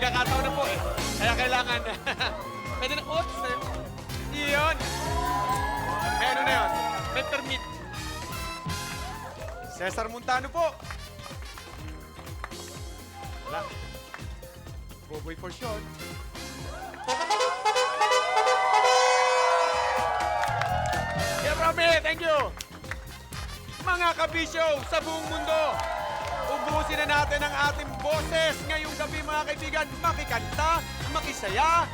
pagkakataon na po eh. Kaya kailangan. Pwede na, oops. Iyon. May ano na yun? May permit. Cesar Montano po. Wala. Boboy for short. Yeah, Romy, thank you. Mga kabisyo sa buong mundo, ubusin na natin ang ating boses ngayong gabi, mga kaibigan. Makikanta, makisaya.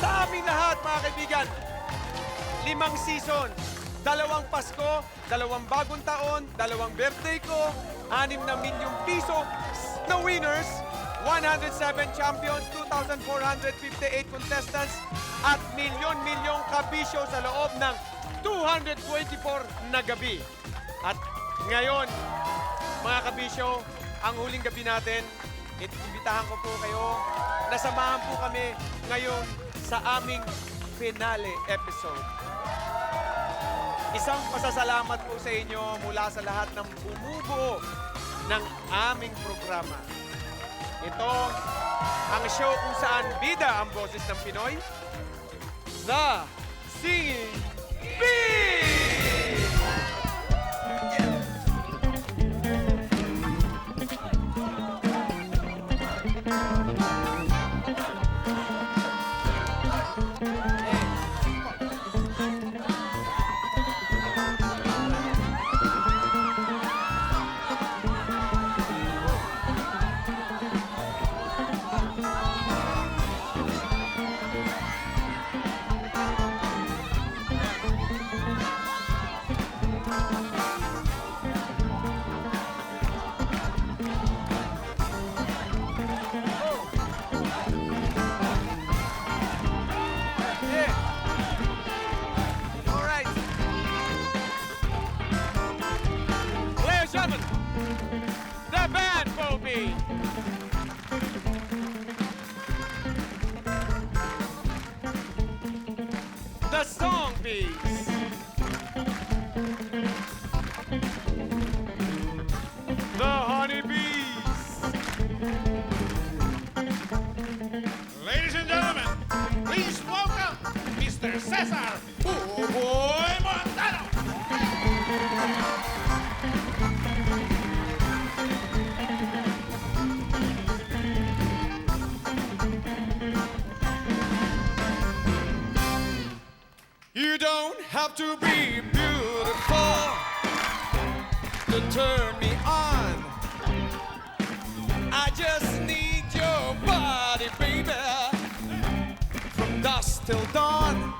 Sa aming lahat, mga kaibigan. 5 season, 2 Pasko, 2 bagong taon, 2 birthday ko, 6 na milyong piso na winners, 107 champions, 2,458 contestants, at milyon-milyong kabisyo sa loob ng 224 na gabi. At ngayon, mga kabisyo, ang huling gabi natin, imbitahan ko po kayo na samahan po kami ngayon sa aming finale episode. Isang pasasalamat po sa inyo mula sa lahat ng bumubuo ng aming programa. Ito ang show kung saan bida ang boses ng Pinoy, The Singing Bee! The band, Bobby. The song bees. The honeybees. Ladies and gentlemen, please welcome Mr. Cesar Boy Montano. You don't have to be beautiful to turn me on. I just need your body, baby, from dusk till dawn.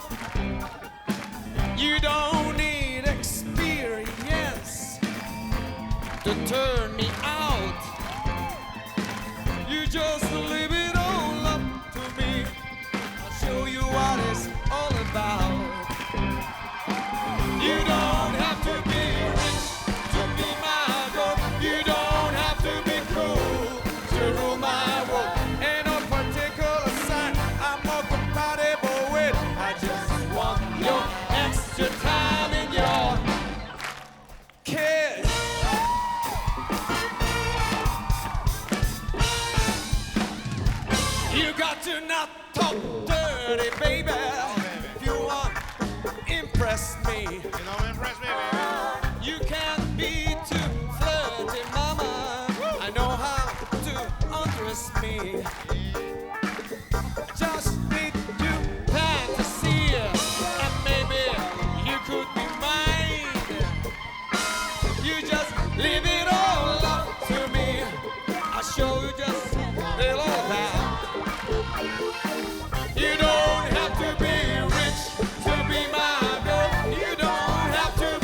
You don't need experience to turn me out. You just leave it all up to me. I'll show you what it's all about. You don't have to be rich to be my girl. You don't have to be cool to rule my world. Ain't no particular sign I'm more compatible with. I just want your extra time in your kiss. You got to not talk dirty, baby. If you want impress me. You don't impress me, baby. You can't be too flirty, mama. I know how to undress me. Just need to fantasy, and maybe you could be mine. You just leave it all up to me. I'll show you just a little that. You don't have to be rich to be my girl. You don't have to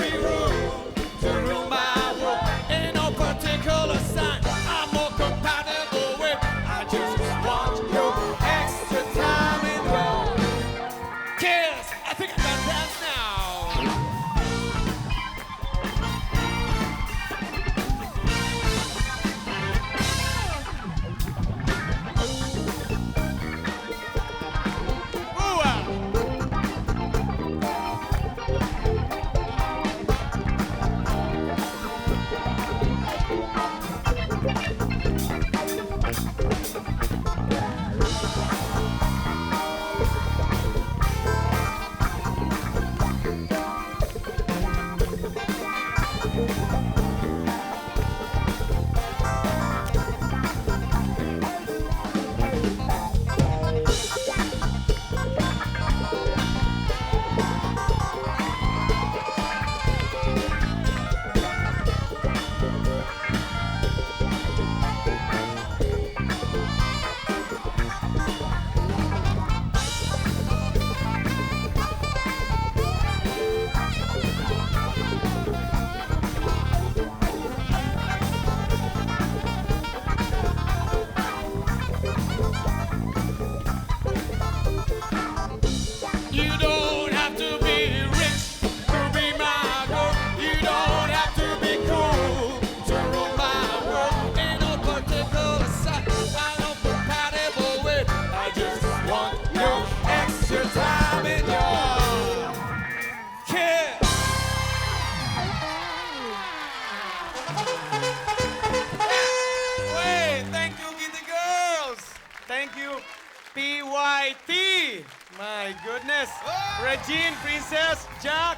My goodness. Regine, Princess, Jack,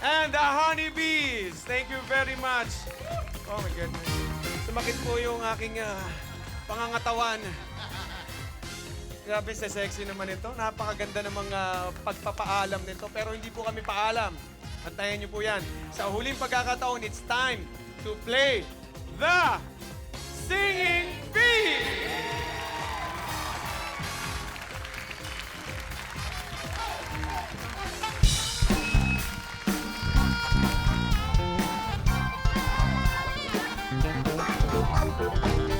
and the honeybees. Thank you very much. Oh my goodness. Sumakit po yung aking pangangatawan. Grabe, sexy naman ito. Napakaganda ng mga pagpapaalam nito. Pero hindi po kami paalam. Antayin niyo po yan. Sa huling pagkakataon, it's time to play the